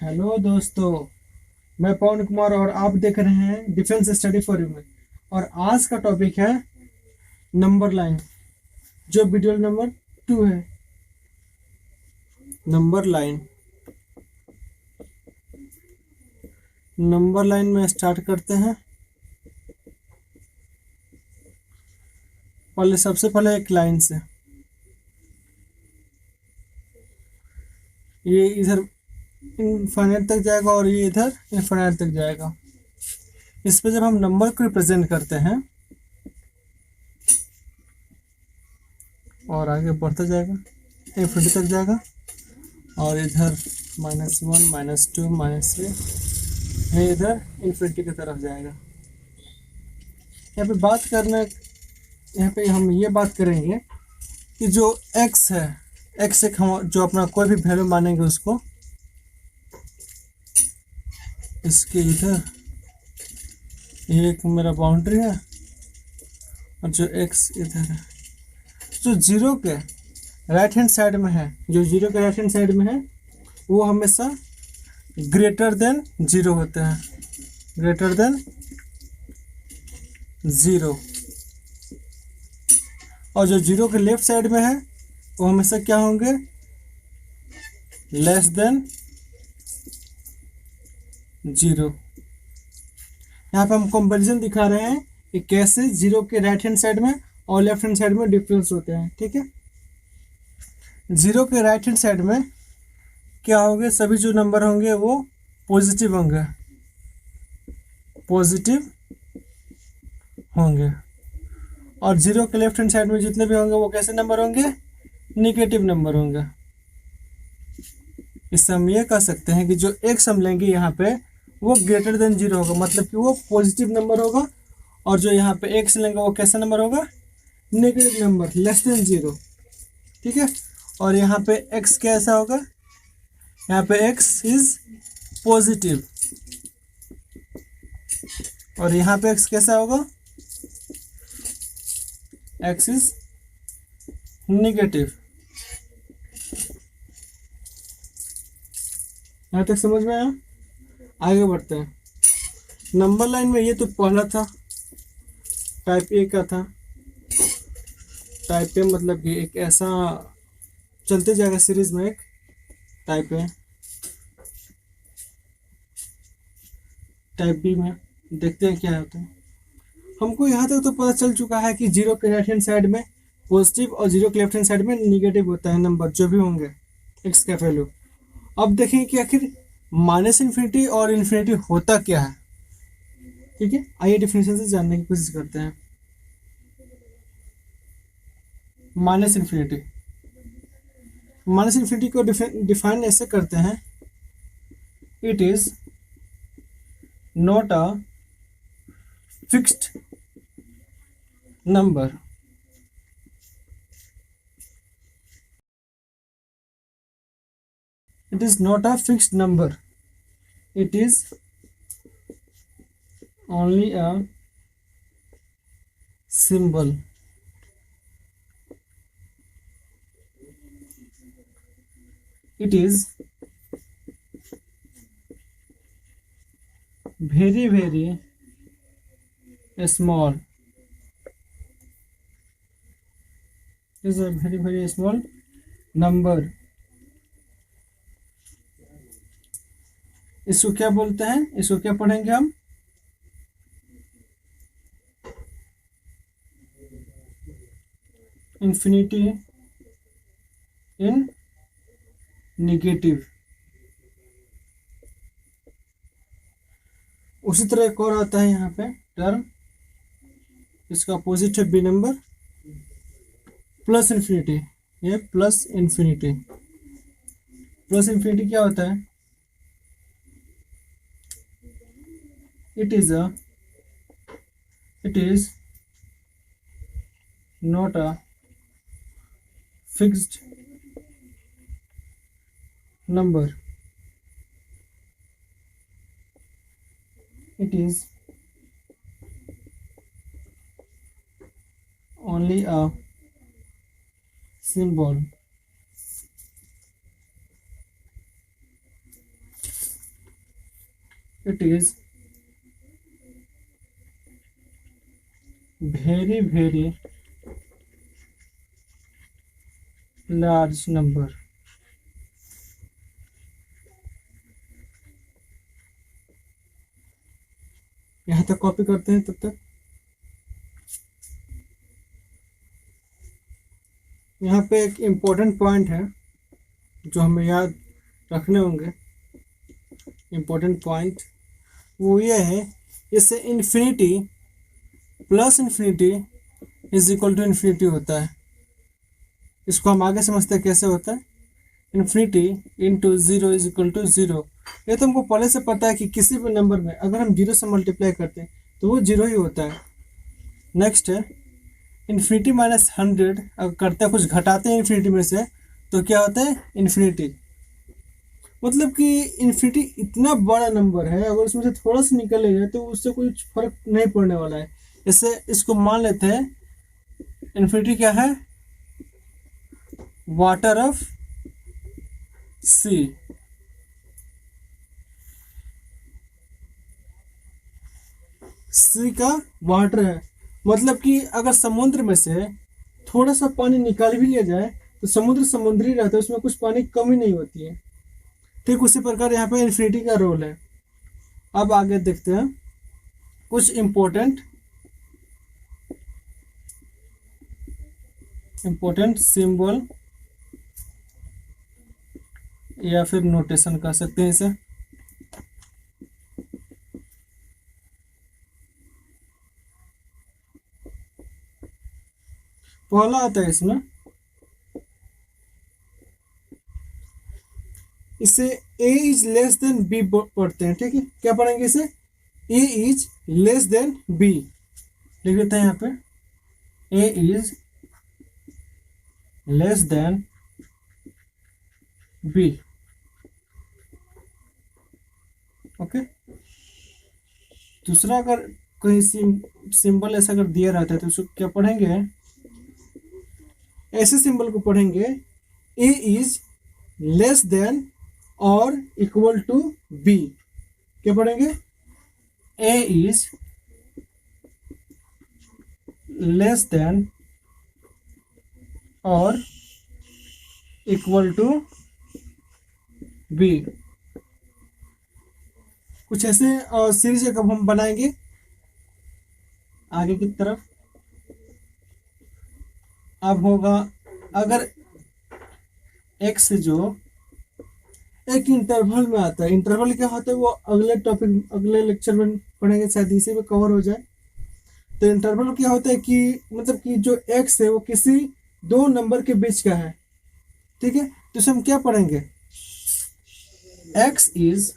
Hello दोस्तों। मैं पवन कुमार और आप देख रहे हैं डिफेंस स्टडी फॉर यू में। और आज का टॉपिक है नंबर लाइन, जो वीडियो नंबर 2 है। Number line. नंबर लाइन में स्टार्ट करते हैं। सबसे पहले एक लाइन से ये इधर इनफाइनाइट तक जाएगा और ये इधर इनफाइनाइट तक जाएगा। इस पे जब हम नंबर को रिप्रेजेंट करते हैं और आगे बढ़ता जाएगा, इनफिनिटी तक जाएगा और इधर -1 -2 -3 ये इधर इनफिनिटी की तरफ जाएगा। यहाँ पे हम ये बात करेंगे कि जो x है, x एक हम जो अपना कोई भी वैल्यू मानेंगे उसको, इसके इधर ये एक मेरा बाउंड्री है और जो x इधर है, जो जीरो के राइट हैंड साइड में है, वो हमेशा ग्रेटर देन जीरो होते हैं, ग्रेटर देन जीरो। और जो जीरो के लेफ्ट साइड में है वो हमेशा क्या होंगे, लेस देन जीरो। यहाँ पे हम कंपैरिजन दिखा रहे हैं कि कैसे जीरो के राइट हैंड साइड में और लेफ्ट हैंड साइड में डिफरेंस होते हैं। ठीक है, जीरो के राइट हैंड साइड में क्या होंगे, सभी जो नंबर होंगे वो पॉजिटिव होंगे, और जीरो के लेफ्ट हैंड साइड में जितने भी होंगे वो कैसे नंबर होंगे, निगेटिव नंबर होंगे। इससे हम ये कह सकते हैं कि जो एक्स हम लेंगे यहाँ पे वो ग्रेटर देन जीरो होगा, मतलब कि वो पॉजिटिव नंबर होगा। और जो यहाँ पे एक्स लेंगे वो कैसा नंबर होगा, negative number, less than zero. ठीक है, और यहाँ पे एक्स कैसा होगा, यहाँ पे एक्स इज पॉजिटिव और यहाँ पे एक्स कैसा होगा, एक्स इज नेगेटिव। यहाँ तक समझ में आया? आगे बढ़ते हैं। नंबर लाइन में ये तो पहला था, टाइप ए का था। टाइप ए मतलब कि एक ऐसा चलते जाएगा सीरीज में, एक टाइप ए। टाइप बी में देखते हैं क्या होता है। हमको यहाँ तक तो पता चल चुका है कि जीरो के राइट हैंड साइड में पॉजिटिव और जीरो के लेफ्ट हैंड साइड में निगेटिव होता है नंबर, जो भी होंगे एक्स का वैल्यू। अब देखें कि आखिर माइनस इन्फिनिटी और इन्फिनिटी होता क्या है। ठीक है, आइए डिफिनेशन से जानने की कोशिश करते हैं। माइनस इन्फिनिटी को डिफाइन ऐसे करते हैं, it is not a fixed number. It is not a fixed number. It is only a symbol. It is very very small. It is a very very small number. इसको क्या बोलते हैं, इसको क्या पढ़ेंगे हम, इन्फिनिटी इन निगेटिव। उसी तरह एक और आता है यहाँ पे टर्म, इसका अपोजिट है बी नंबर, प्लस इन्फिनिटी। ये प्लस इन्फिनिटी क्या होता है, it is not a fixed number. It is only a symbol. It is very very large number. यहां तक कॉपी करते हैं तब तक। यहाँ पे एक इम्पोर्टेंट पॉइंट है जो हमें याद रखने होंगे। इम्पोर्टेंट पॉइंट वो ये है, इससे infinity plus infinity is equal to infinity होता है। इसको हम आगे समझते हैं कैसे होता है। Infinity into zero is equal to zero. ये तो हमको पहले से पता है कि किसी भी नंबर में अगर हम जीरो से मल्टीप्लाई करते हैं तो वो जीरो ही होता है। नेक्स्ट है इन्फिनिटी माइनस 100। अगर करते हैं कुछ घटाते हैं इन्फिनिटी में से तो क्या होता है इन्फिनिटी। मतलब कि इन्फिनिटी इतना बड़ा नंबर है, अगर उसमें से थोड़ा सा निकलेगा तो उससे कोई फर्क नहीं पड़ने वाला है। इससे इसको मान लेते हैं इन्फिनिटी क्या है, वाटर ऑफ सी। सी का वाटर है, मतलब कि अगर समुद्र में से थोड़ा सा पानी निकाल भी लिया जाए तो समुद्र समुद्री रहता है, उसमें कुछ पानी कमी नहीं होती है। ठीक उसी प्रकार यहाँ पे इन्फिनिटी का रोल है। अब आगे देखते हैं कुछ इम्पोर्टेंट सिंबल या फिर नोटेशन कह सकते हैं इसे। पहला आता है इसमें, इसे a is less than b पढ़ते हैं। ठीक है, क्या पढ़ेंगे इसे, a is less than b लिख देते हैं यहाँ पे। a is less than b। Okay, दूसरा अगर कोई सिंबल ऐसा अगर दिया रहता है तो उसको क्या पढ़ेंगे, ऐसे सिंबल को पढ़ेंगे a इज लेस देन और इक्वल टू b। क्या पढ़ेंगे, a इज लेस देन और इक्वल टू b। कुछ ऐसे सीरीज कब हम बनाएंगे आगे की तरफ। अब होगा अगर x जो एक इंटरवल में आता है, इंटरवल क्या होता है वो अगले टॉपिक अगले लेक्चर में पढ़ेंगे, शायद इसी में कवर हो जाए। तो इंटरवल क्या होता है कि मतलब कि जो x है वो किसी दो नंबर के बीच का है। ठीक है, तो इसे हम क्या पढ़ेंगे, x is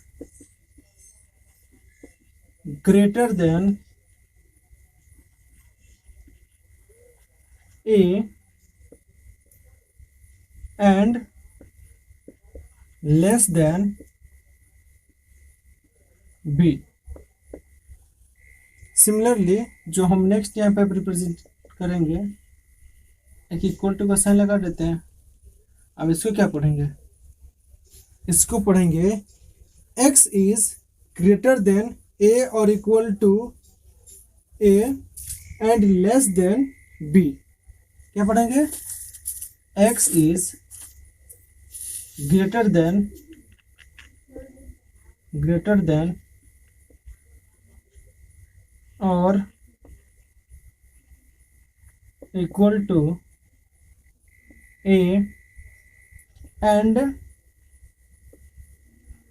greater than a and less than b। Similarly जो हम नेक्स्ट यहाँ पे रिप्रेजेंट करेंगे, एक इक्वल टू का साइन लगा देते हैं। अब इसको क्या पढ़ेंगे, इसको पढ़ेंगे x is greater than a और equal to a and less than b। क्या पढ़ेंगे, x इज ग्रेटर देन और equal to a and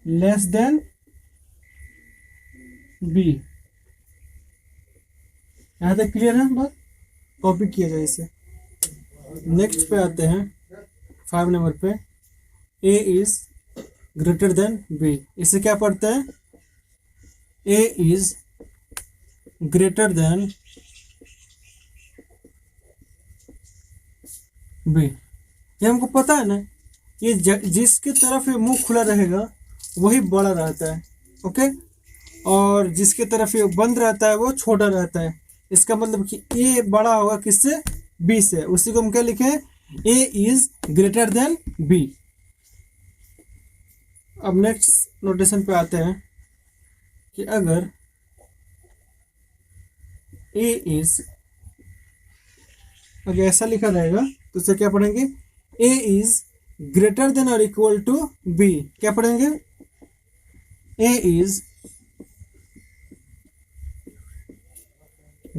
less than b। यहाँ तक क्लियर है बात, कॉपी किया जाए इसे। नेक्स्ट पे आते हैं 5 नंबर पे, a is greater then b। इसे क्या पढ़ते हैं, a is greater then b। ये हमको पता है ना, ये जिसके तरफ ये मुंह खुला रहेगा वही बड़ा रहता है। ओके, और जिसके तरफ ये बंद रहता है वो छोटा रहता है। इसका मतलब कि ए बड़ा होगा किससे, बी से। उसी को हम क्या लिखे, ए इज ग्रेटर देन बी। अब नेक्स्ट नोटेशन पे आते हैं कि अगर ए इज, अगर ऐसा लिखा रहेगा तो उसे क्या पढ़ेंगे, ए इज ग्रेटर देन और इक्वल टू बी। क्या पढ़ेंगे, ए इज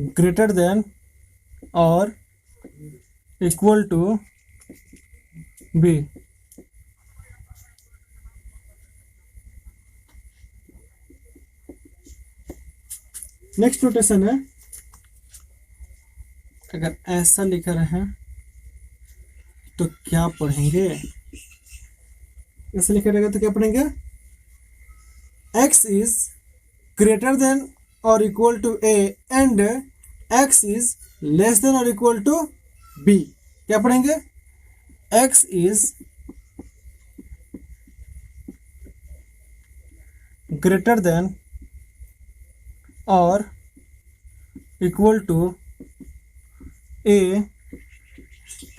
ग्रेटर देन और equal to b. Next notation है, अगर ऐसा लिखा रहे तो क्या पढ़ेंगे, ऐसा लिखा रहेगा तो क्या पढ़ेंगे, x इज ग्रेटर देन और equal to a and x is less than और इक्वल टू b। क्या पढ़ेंगे, x इज ग्रेटर देन और equal to a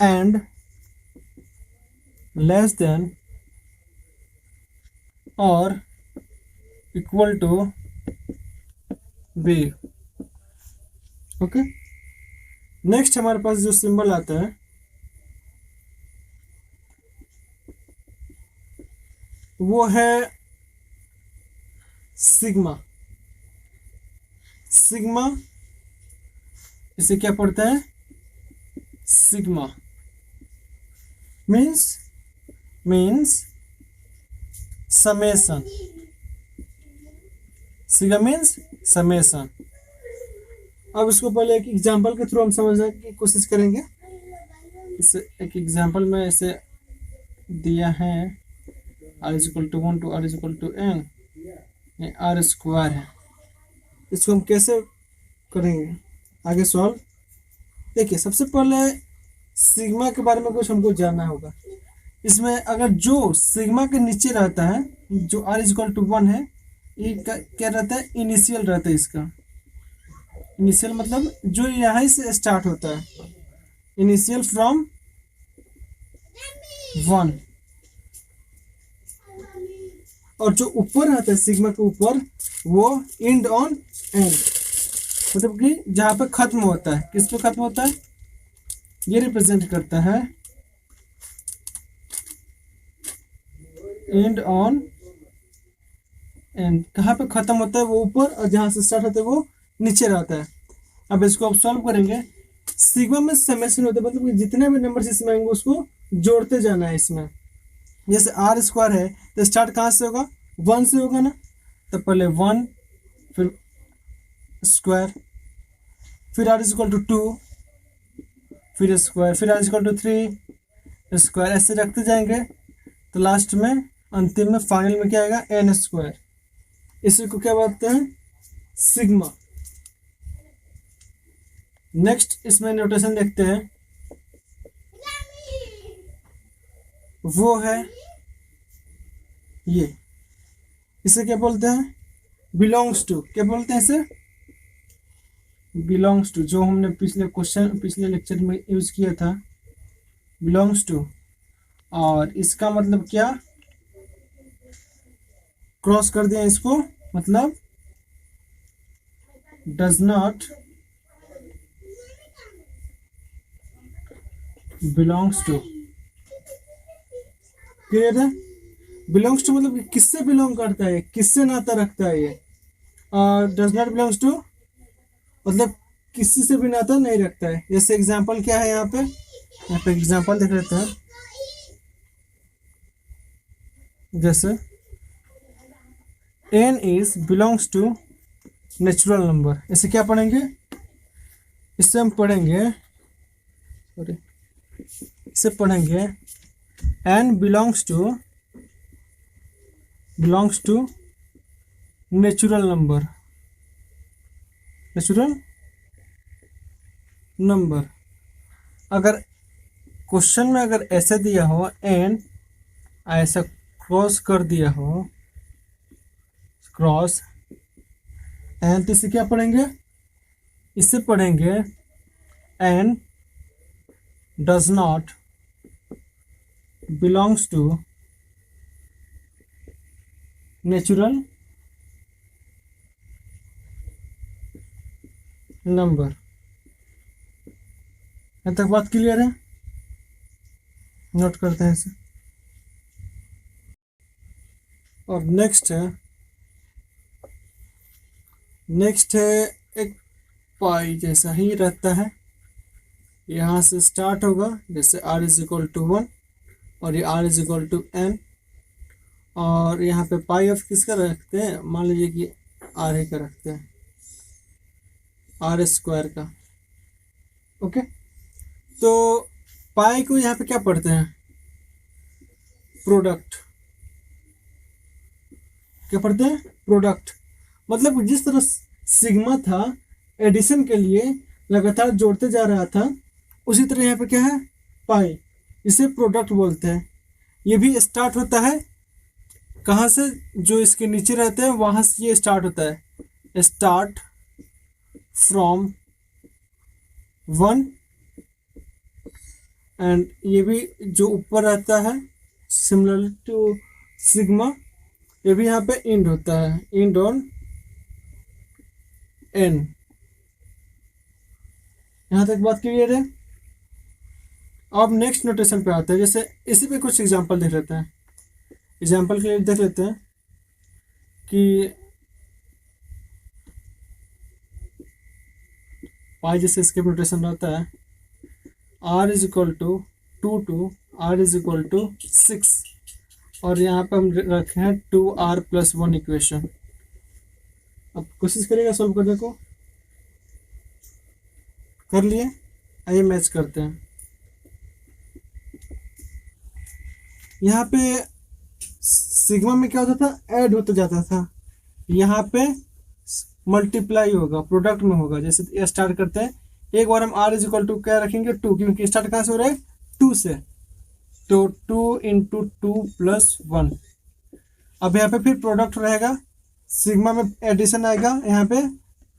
and less than और equal to b. Okay, next हमारे पास जो सिंबल आता है वो है सिग्मा। सिग्मा, इसे क्या पढ़ता है, sigma means summation. Sigma means summation. अब इसको पहले एक एग्जांपल के थ्रू हम समझने की कोशिश करेंगे। इसे एक एग्जांपल में ऐसे दिया है, r is equal to 1 to r is equal to n, ये r स्क्वायर है। इसको हम कैसे करेंगे आगे सॉल्व। देखिए, सबसे पहले सिग्मा के बारे में कुछ हमको जानना होगा। इसमें अगर जो सिग्मा के नीचे रहता है, जो r इज इक्वल टू 1 है, ये क्या रहता है, इनिशियल रहता है। इसका इनिशियल मतलब जो यहाँ से स्टार्ट होता है, इनिशियल फ्रॉम 1। और जो ऊपर रहता है सिग्मा के ऊपर, वो एंड ऑन एंड, मतलब कि जहाँ पे खत्म होता है, किस पे खत्म होता है, ये रिप्रेजेंट करता है एंड ऑन एंड। कहाँ पे खत्म होता है, वो ऊपर, और जहाँ से स्टार्ट होता है वो नीचे रहता है। अब इसको आप सॉल्व करेंगे। सिग्मा में समेशन होता है, मतलब कि जितने भी नंबर इसमें आएंगे उसको जोड़ते जाना है। इसमें जैसे r स्क्वायर है तो स्टार्ट कहाँ से होगा, 1 से होगा ना, तो पहले 1 फिर स्क्वायर, फिर r इज इक्वल टू 2 फिर स्क्वायर, फिर r is equal to 3 square, ऐसे रखते जाएंगे तो लास्ट में अंतिम में फाइनल में क्या आएगा, n स्क्वायर। इसी को क्या बोलते हैं, सिग्मा। नेक्स्ट इसमें नोटेशन देखते हैं, वो है ये, इसे क्या बोलते हैं, बिलोंग्स टू। क्या बोलते हैं इसे, बिलोंग्स टू, जो हमने पिछले लेक्चर में यूज किया था, बिलोंग्स टू। और इसका मतलब क्या, क्रॉस कर दिया इसको, मतलब does not belongs to. Clear है, बिलोंग्स टू मतलब किससे बिलोंग करता है, किससे नाता रखता है ये। और डज नॉट बिलोंग्स टू मतलब किसी से भी नाता नहीं रखता है। जैसे एग्जांपल क्या है, यहाँ पे एग्जांपल देख लेते हैं। जैसे n is belongs to natural number, इसे क्या पढ़ेंगे, इससे हम पढ़ेंगे, सॉरी, इसे पढ़ेंगे n belongs to natural number. अगर क्वेश्चन में अगर ऐसे दिया हो n, ऐसा क्रॉस कर दिया हो, क्रॉस एन, तो इसे क्या पढ़ेंगे, इससे पढ़ेंगे n does not belongs to natural number. यहाँ तक बात क्लियर है? नोट करते हैं इसे। और नेक्स्ट है एक पाई जैसा ही रहता है। यहाँ से स्टार्ट होगा, जैसे r इज इक्वल टू 1 और ये r is equal to n। और यहाँ पे पाई ऑफ किसका रखते हैं, मान लीजिए कि r का रखते हैं, r स्क्वायर का। ओके, तो पाई को यहाँ पे क्या पढ़ते हैं, प्रोडक्ट। क्या पढ़ते हैं, प्रोडक्ट। मतलब जिस तरह सिग्मा था एडिशन के लिए लगातार जोड़ते जा रहा था, उसी तरह यहाँ पे क्या है, पाई, इसे प्रोडक्ट बोलते हैं। ये भी स्टार्ट होता है कहाँ से, जो इसके नीचे रहते हैं वहाँ से ये स्टार्ट होता है, स्टार्ट फ्रॉम 1। एंड ये भी जो ऊपर रहता है सिमिलर टू सिग्मा, ये भी यहाँ पे इंड होता है, इंड ऑन n। यहाँ तक बात क्लियर है? अब नेक्स्ट नोटेशन पे आते हैं, जैसे इसी पे कुछ एग्जांपल देख लेते हैं। एग्जांपल के लिए देख लेते हैं कि पाई जैसे इसके नोटेशन रहता है, r is equal to 2 to r is equal to 6। और यहाँ पे हम रखे हैं 2r प्लस 1 इक्वेशन। अब कोशिश करिएगा सॉल्व करने को। कर लिए, आइए मैच करते हैं। यहाँ पे सिग्मा में क्या होता था, ऐड होता जाता था, यहाँ पे मल्टीप्लाई होगा, प्रोडक्ट में होगा। जैसे ये स्टार्ट करते हैं, एक बार हम r इज इक्वल टू क्या रखेंगे, 2, क्योंकि स्टार्ट कहाँ से हो रहा है, 2 से, तो 2 इंटू 2 प्लस 1। अब यहाँ पे फिर प्रोडक्ट रहेगा, सिग्मा में एडिशन आएगा, यहाँ पे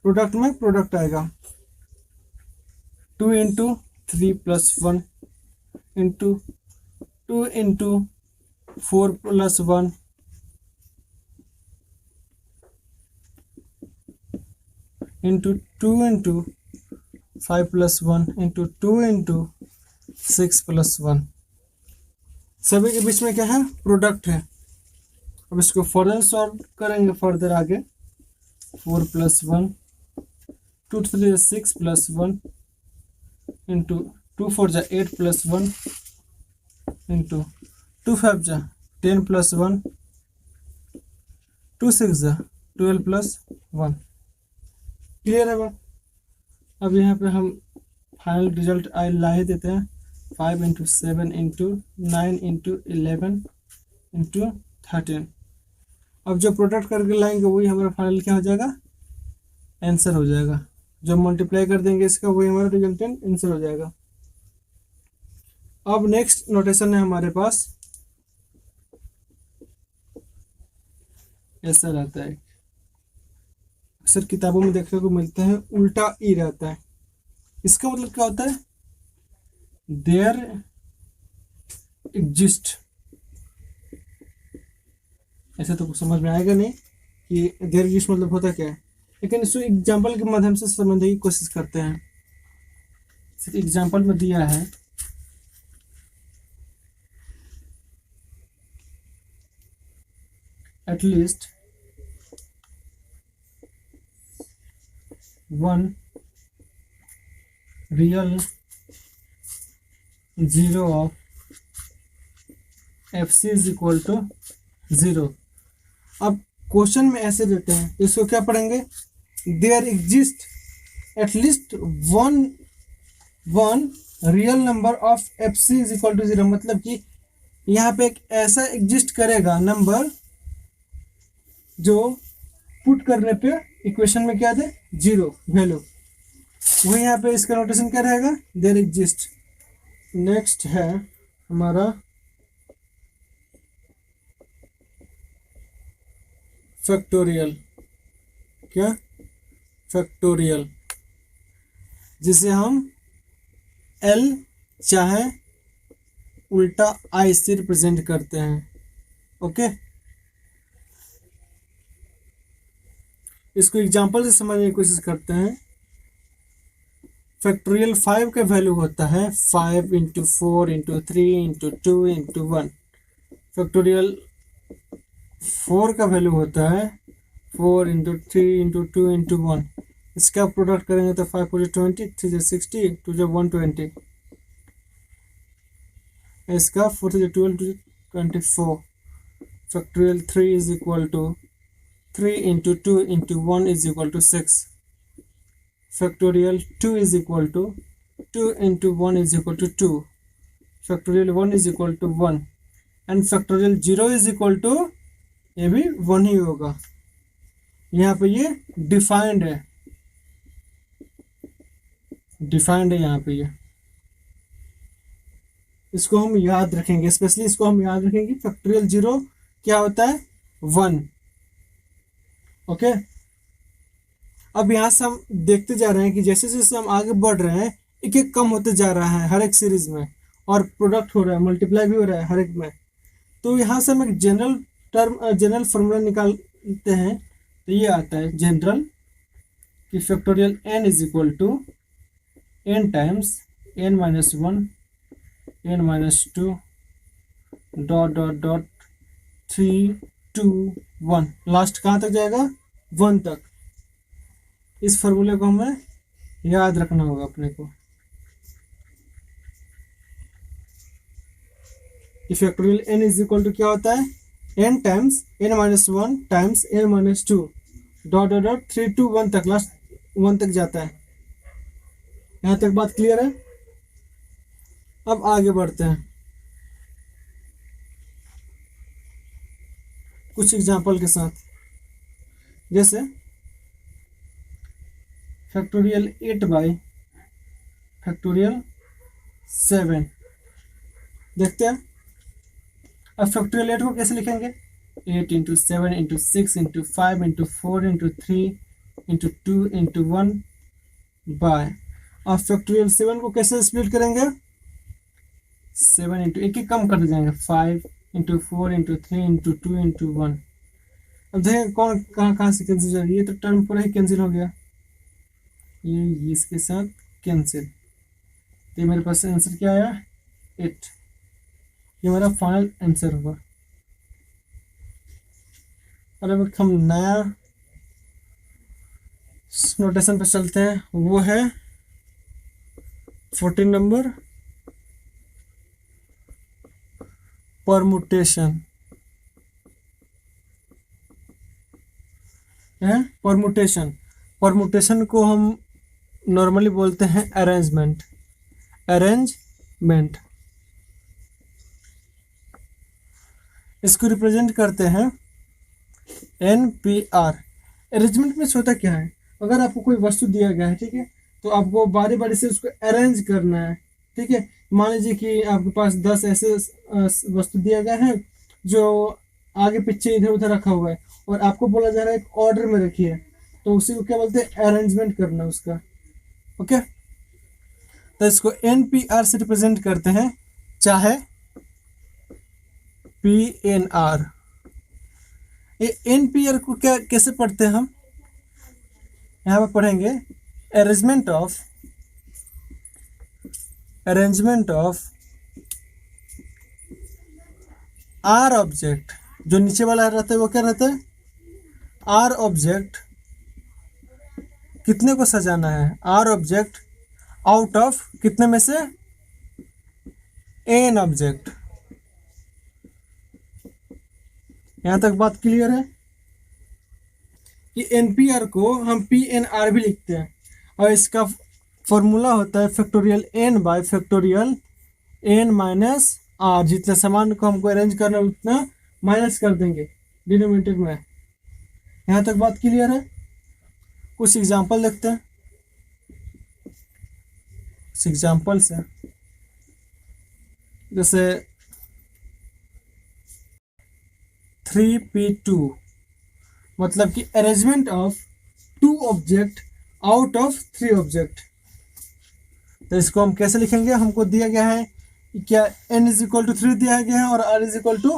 प्रोडक्ट में प्रोडक्ट आएगा, 2 into 3 plus 1 into 2 into 4 plus 1 into 2 into 5 plus 1 into 2 into 6 plus 1। सभी के बीच में क्या है, प्रोडक्ट है। अब इसको फर्दर सॉल्व करेंगे, फर्दर आगे 4 प्लस 1, 2 3 6 प्लस 1 इंटू 2 4 जा 8 प्लस 1 इंटू 2 5 जा 10 प्लस 1, 2 6 जा 12 प्लस 1। क्लियर है बात? अब यहाँ पे हम फाइनल रिजल्ट ला ही देते हैं, 5 इंटू 7 इंटू 9 इंटू 11 इंटू 13। अब जो प्रोडक्ट करके लाएंगे वही हमारा फाइनल क्या हो जाएगा, आंसर हो जाएगा। जो मल्टीप्लाई कर देंगे इसका वही हमारा रिजल्टेंट आंसर हो जाएगा। अब नेक्स्ट नोटेशन है हमारे पास, ऐसा रहता है, अक्सर किताबों में देखने को मिलता है, उल्टा ई रहता है। इसका मतलब क्या होता है, देयर एग्जिस्ट। ऐसे तो कुछ समझ में आएगा नहीं कि देयर एग्जिस्ट मतलब होता क्या है, लेकिन इसको एग्जाम्पल के माध्यम से समझने की कोशिश करते हैं। एग्जाम्पल में दिया है, at least one real zero of fc is equal to 0। अब क्वेश्चन में ऐसे देते हैं, इसको क्या पढ़ेंगे, there exist at least one real number of fc is equal to 0। मतलब कि यहाँ पे एक ऐसा एग्जिस्ट करेगा नंबर जो पुट करने पे इक्वेशन में क्या दे, 0 वैल्यू। वही यहाँ पे इसका नोटेशन क्या रहेगा, देयर एग्जिस्ट। नेक्स्ट है हमारा फैक्टोरियल। क्या, फैक्टोरियल, जिसे हम L चाहे उल्टा I से रिप्रेजेंट करते हैं। ओके, इसको एग्जांपल से समझने की कोशिश करते हैं। फैक्टोरियल 5 का वैल्यू होता है 5 into 4 into 3 into 2 into 1। Factorial 4 का वैल्यू होता है 4 इंटू 3 इंटू 2 इंटू 1। इसका प्रोडक्ट करेंगे तो 5 4 20, 3 60, 2 120। इसका 4 12 24। Factorial 3 is equal to 3 into 2 into 1 is equal to 6। Factorial 2 is equal to 2 into 1 is equal to 2. Factorial 1 is equal to 1 and factorial 0 is equal to ये भी 1 ही होगा। यहाँ पे ये डिफाइंड है, यहाँ पे ये, इसको हम याद रखेंगे, स्पेशली इसको हम याद रखेंगे। फैक्टोरियल 0 क्या होता है 1। ओके, अब यहाँ से हम देखते जा रहे हैं कि जैसे जैसे हम आगे बढ़ रहे हैं एक एक कम होते जा रहा है हर एक सीरीज में, और प्रोडक्ट हो रहा है, मल्टीप्लाई भी हो रहा है हर एक में। तो यहाँ से हम एक जनरल फार्मूला निकालते हैं। तो ये आता है जनरल कि factorial n is equal to n times n minus 1 n minus 2 dot dot dot 3 2 1। Last कहाँ तक जाएगा 1 तक। इस फार्मूले को हमें याद रखना होगा अपने को। Factorial n is equal to क्या होता है n times n minus 1 times n minus 2 dot dot dot 3 2 1 तक, लास्ट 1 तक जाता है। यहाँ तक बात क्लियर है। अब आगे बढ़ते हैं कुछ एग्जांपल के साथ। जैसे फैक्टोरियल 8 बाई फैक्टोरियल 7 देखते हैं। अब फैक्टोरियल 8 को कैसे लिखेंगे 8 into 7 into 6 into 5 into 4 into 3 into 2 into 1 by. अब फैक्टोरियल 7 को कैसे स्प्लिट करेंगे 7 इंटू एक कम करते जाएंगे 5 इंटू 4 इंटू 3 इंटू 2 इंटू 1। अब देखें कौन कहाँ से कैंसिल हो रही है। ये तो टर्म पूरा ही कैंसिल हो गया, ये इसके साथ कैंसिल। तो मेरे पास आंसर क्या आया 8। ये मेरा फाइनल आंसर होगा। और अब हम नया नोटेशन पे चलते हैं, वो है 14 नंबर परमुटेशन है। परमुटेशन को हम नॉर्मली बोलते हैं अरेंजमेंट। इसको रिप्रेजेंट करते हैं NPR। अरेंजमेंट में होता क्या है, अगर आपको कोई वस्तु दिया गया है, ठीक है, तो आपको बारी बारी से उसको अरेंज करना है। ठीक है, मान लीजिए कि आपके पास 10 ऐसे वस्तु दिया गया है जो आगे पीछे इधर उधर रखा हुआ है, और आपको बोला जा रहा है एक ऑर्डर में रखिए, तो उसी को क्या बोलते हैं अरेंजमेंट करना उसका। ओके, तो इसको NPR से रिप्रेजेंट करते हैं, चाहे PNR। ये NPR को क्या कैसे पढ़ते हैं हम, यहाँ पर पढ़ेंगे अरेंजमेंट ऑफ R ऑब्जेक्ट। जो नीचे वाला रहता है वो क्या रहता है R ऑब्जेक्ट। कितने को सजाना है R ऑब्जेक्ट आउट ऑफ कितने में से N ऑब्जेक्ट। यहां तक बात क्लियर है कि NPR को हम PNR भी लिखते हैं, और इसका फॉर्मूला होता है factorial n by factorial n minus r। जितने सामान को हमको अरेंज करना है उतना माइनस कर देंगे डिनोमिनेटर में। यहाँ तक बात क्लियर है। कुछ एग्जांपल देखते हैं। कुछ एग्जांपल्स हैं, जैसे 3p2 मतलब कि arrangement of 2 object out of 3 object. तो इसको हम कैसे लिखेंगे, हमको दिया गया है क्या n इज इक्वल टू 3 दिया गया है और r इज इक्वल टू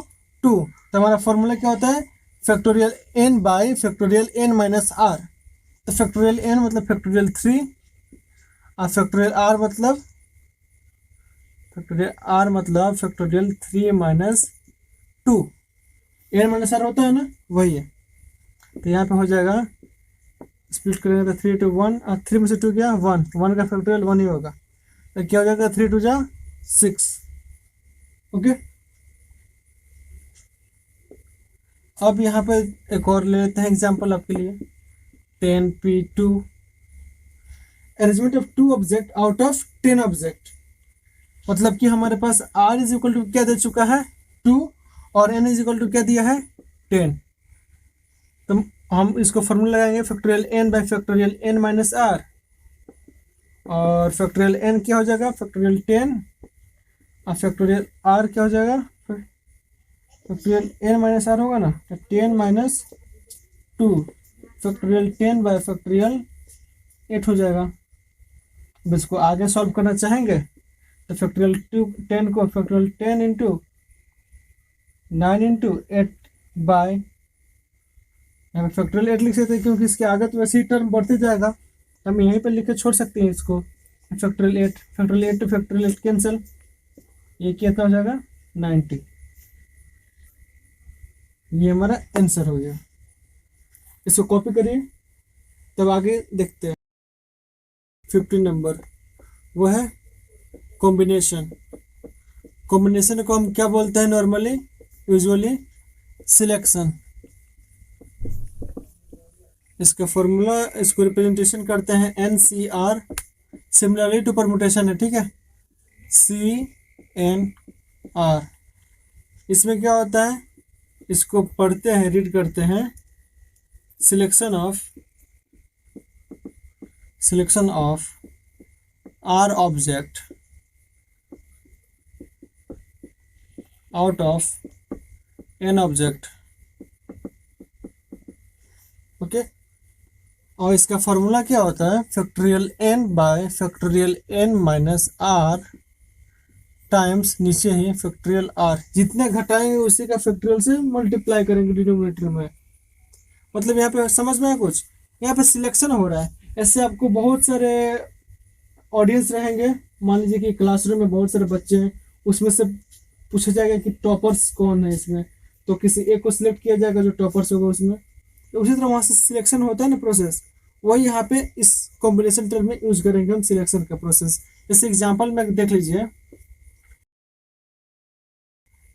2। तो हमारा फॉर्मूला क्या होता है factorial n by factorial n minus r। तो फैक्टोरियल n मतलब फैक्टोरियल 3, और फैक्टोरियल आर मतलब factorial 3 minus 2, n minus r होता है ना, वही है। तो यहाँ पे हो जाएगा, स्प्लिट करेंगे तो 3 to 1, और 3 में से 2 गया 1, 1 का फैक्टोरियल 1 ही होगा, तो क्या हो जाएगा 3 2 जा 6। ओके, अब यहाँ पे एक और ले लेते हैं एग्जाम्पल आपके लिए। 10p2, arrangement of 2 object out of 10 object. मतलब कि हमारे पास r इज इक्वल टू क्या दे चुका है 2, और n इज इक्वल टू क्या दिया है 10। तो हम इसको फॉर्मूला लगाएंगे factorial n by factorial n minus r, और फैक्टोरियल n क्या हो जाएगा फैक्टोरियल 10, और फैक्टोरियल r क्या हो जाएगा फैक्टोरियल n माइनस आर होगा ना, तो 10 माइनस 2 फैक्टोरियल 10 बाई फैक्टोरियल 8 हो जाएगा। अब इसको आगे सॉल्व करना चाहेंगे तो फैक्टोरियल 10 को फैक्टोरियल 10 इंटू 9 इंटू 8 बाय, यहाँ पे फैक्टोरियल 8 लिख सकते हैं क्योंकि इसके आगे तो वैसे ही टर्म बढ़ते जाएगा, हम यहीं पर लिख के छोड़ सकते हैं इसको। फैक्टोरियल 8 टू फैक्टोरियल 8 कैंसिल, ये क्या हो जाएगा 90। ये हमारा आंसर हो गया। इसको कॉपी करिए, तब आगे देखते हैं। 15 नंबर वो है कॉम्बिनेशन। कॉम्बिनेशन को हम क्या बोलते हैं नॉर्मली, यूजुअली सिलेक्शन। इसका फॉर्मूला, इसको रिप्रेजेंटेशन करते हैं NCR, सिमिलरली टू परमुटेशन है, ठीक है, CNR। इसमें क्या होता है, इसको पढ़ते हैं, रीड करते हैं, selection of R object out of N object. Okay, और इसका फॉर्मूला क्या होता है factorial n by factorial n minus r times नीचे ही फैक्टोरियल r। जितने घटाएंगे उसी का फैक्टोरियल से मल्टीप्लाई करेंगे डिनोमिनेटर में। मतलब यहाँ पे समझ में आया कुछ, यहाँ पे सिलेक्शन हो रहा है। ऐसे आपको बहुत सारे ऑडियंस रहेंगे, मान लीजिए कि क्लासरूम में बहुत सारे बच्चे हैं, उसमें से पूछा जाएगा कि टॉपर्स कौन है इसमें, तो किसी एक को सिलेक्ट किया जाएगा जो टॉपर्स होगा उसमें। तो उसी तरह वहाँ से सिलेक्शन होता है ना प्रोसेस, वही यहाँ पे इस कॉम्बिनेशन टर्म में यूज करेंगे हम सिलेक्शन का प्रोसेस। जैसे एग्जांपल में देख लीजिए,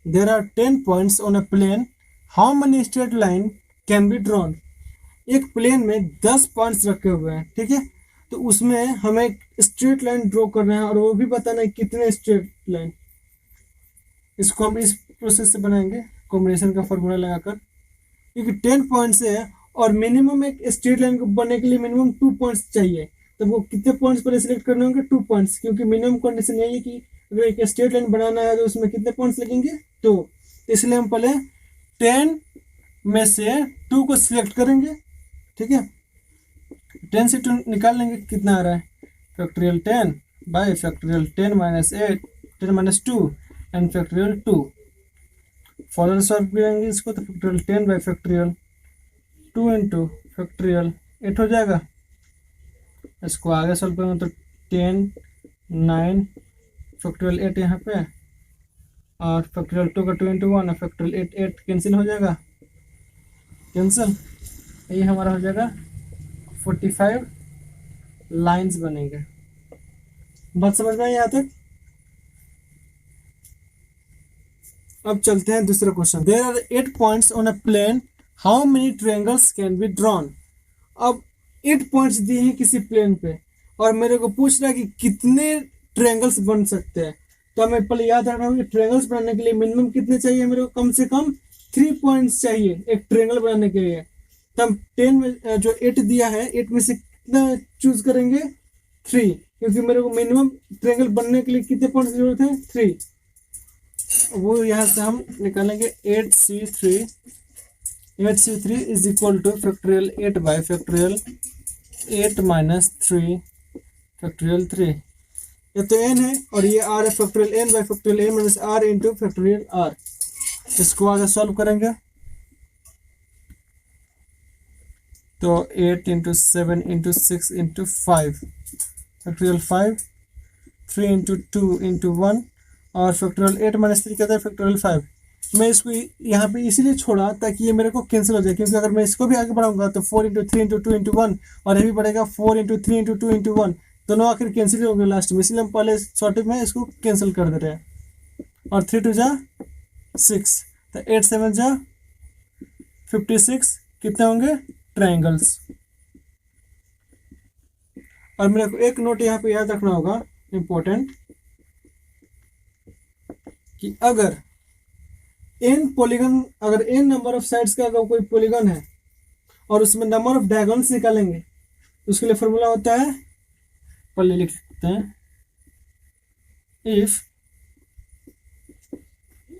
there are 10 points on a plane, how many straight line can be drawn. एक प्लेन में 10 पॉइंट्स रखे हुए हैं, ठीक है, तो उसमें हमें स्ट्रेट लाइन ड्रॉ करना है और वो भी बताना है कितने स्ट्रेट लाइन। इसको हम इस प्रोसेस से बनाएंगे कॉम्बिनेशन का फॉर्मूला लगाकर, क्योंकि 10 पॉइंट्स है और मिनिमम एक स्ट्रेट लाइन को बनने के लिए मिनिमम 2 पॉइंट्स चाहिए। तो वो कितने पॉइंट्स पर सिलेक्ट करने होंगे 2 पॉइंट्स, क्योंकि मिनिमम कंडीशन यही है कि अगर एक स्ट्रेट लाइन बनाना है तो उसमें कितने पॉइंट्स लगेंगे 2। तो इसलिए हम पहले 10 में से 2 को सिलेक्ट करेंगे, ठीक है, 10 से 2 निकाल लेंगे, कितना आ रहा है factorial 10 bye factorial 10 minus 8 10 minus 2 and factorial 2। Further solve करेंगे इसको तो factorial 10 by factorial 2 into factorial 8 हो जाएगा। इसको आगे सॉल्व करेंगे तो 10 9 फैक्टोरियल 8 यहाँ पे, और फैक्टोरियल 2 का 2 इंटू 1 और फैक्टोरियल 8 8 कैंसिल हो जाएगा, कैंसिल। ये हमारा हो जाएगा 45 लाइंस बनेंगे। बात समझ में आई यहाँ तक? अब चलते हैं दूसरा question. There are 8 points on a plane, how many triangles can be drawn. अब 8 पॉइंट्स दिए हैं किसी प्लेन पे और मेरे को पूछ रहा है कि कितने ट्रायंगल्स बन सकते हैं। तो हमें पहले याद रखना होगा कि ट्रायंगल्स बनाने के लिए मिनिमम कितने चाहिए, मेरे को कम से कम 3 पॉइंट्स चाहिए एक ट्रायंगल बनाने के लिए। तो हम 10 में जो 8 दिया है 8 में से कितना चूज करेंगे 3, क्योंकि मेरे को मिनिमम ट्रायंगल बनने के लिए कितने पॉइंट्स की जरूरत है 3। वो यहाँ से हम निकालेंगे 8c3 is equal two factorial 8 by factorial 8 minus 3 factorial 3। ये तो n है और ये r है, factorial n by factorial n minus r into factorial r। इसको आगे सॉल्व करेंगे तो 8 into 7 into 6 into 5 factorial 5, 3 into 2 into 1 और फैक्टोरियल 8 माइनस 3 कहता है फैक्टोरियल 5। मैं इसको यहाँ पे इसीलिए छोड़ा ताकि ये मेरे को कैंसिल हो जाए, क्योंकि अगर मैं इसको भी आगे बढ़ाऊंगा तो 4 इंटू 3 इंटू 2 इंटू 1 और ये भी बढ़ेगा 4 इंटू 3 इंटू 2 इंटू 1, दोनों आखिर कैंसिल हो गए लास्ट में, इसलिए हम पहले शॉर्ट में इसको कैंसिल कर दे रहे हैं। और 3 2 जा 6, तो 8 7 जा 56, कितने होंगे ट्रायंगल्स। और मेरे को एक नोट यहाँ पे याद रखना होगा इम्पोर्टेंट, कि अगर n पॉलीगन, अगर n नंबर ऑफ साइड्स का अगर कोई पॉलीगन है और उसमें नंबर ऑफ डायगोनल्स निकालेंगे, उसके लिए फॉर्मूला होता है, पहले लिख सकते हैं, if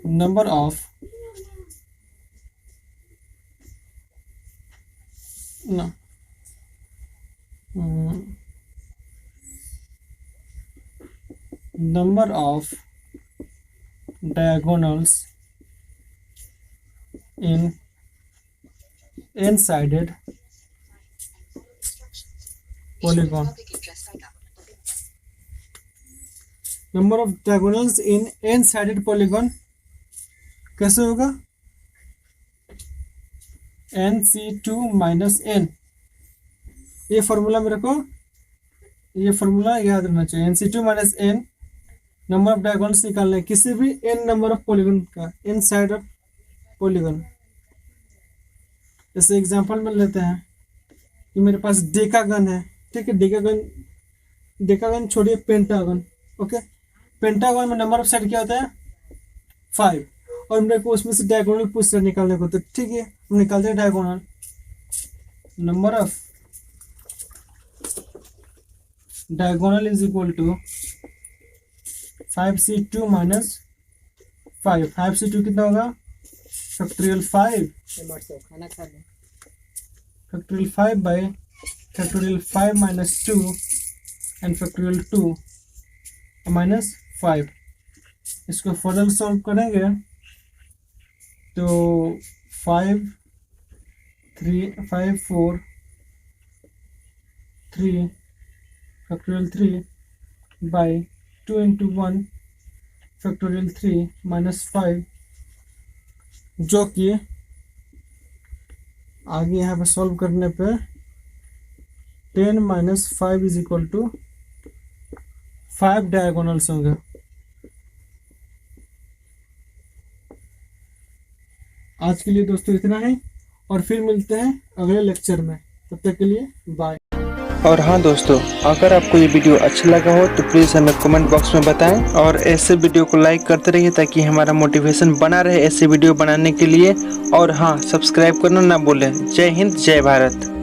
number of number of diagonals in n-sided polygon, number of diagonals in n-sided polygon कैसे होगा, nc2 माइनस n। ये फॉर्मूला मेरे को, ये फॉर्मूला याद रखना चाहिए, nc2 minus n number of diagonals निकालना है किसी भी n नंबर ऑफ पॉलीगन का, इन साइड ऑफ पॉलीगन। जैसे एग्जांपल में लेते हैं कि मेरे पास डेकागन है, ठीक है, डेकागन छोड़िए, पेंटागन, ओके। पेंटागन में नंबर ऑफ साइड क्या होता है 5, और मेरे को उसमें से डायगोनल पूछ रहे निकालने को, तो ठीक है हम निकालते हैं diagonal. Number of diagonal is equal to 5c2 minus 5, 5c2 कितना होगा factorial 5, factorial 5 by factorial 5 minus 2 and factorial 2 minus 5। इसको फर्दर सॉल्व करेंगे तो 5 4 3 factorial 3 by 2 into 1 factorial 3 minus 5, जो कि आगे यहाँ पे सॉल्व करने पे 10 minus 5 is equal to 5 diagonals होंगे। आज के लिए दोस्तों इतना ही, और फिर मिलते हैं अगले लेक्चर में, तब तक के लिए बाय। और हाँ दोस्तों, अगर आपको ये वीडियो अच्छा लगा हो तो प्लीज़ हमें कमेंट बॉक्स में बताएं, और ऐसे वीडियो को लाइक करते रहिए ताकि हमारा मोटिवेशन बना रहे ऐसे वीडियो बनाने के लिए। और हाँ, सब्सक्राइब करना ना भूलें। जय हिंद, जय भारत।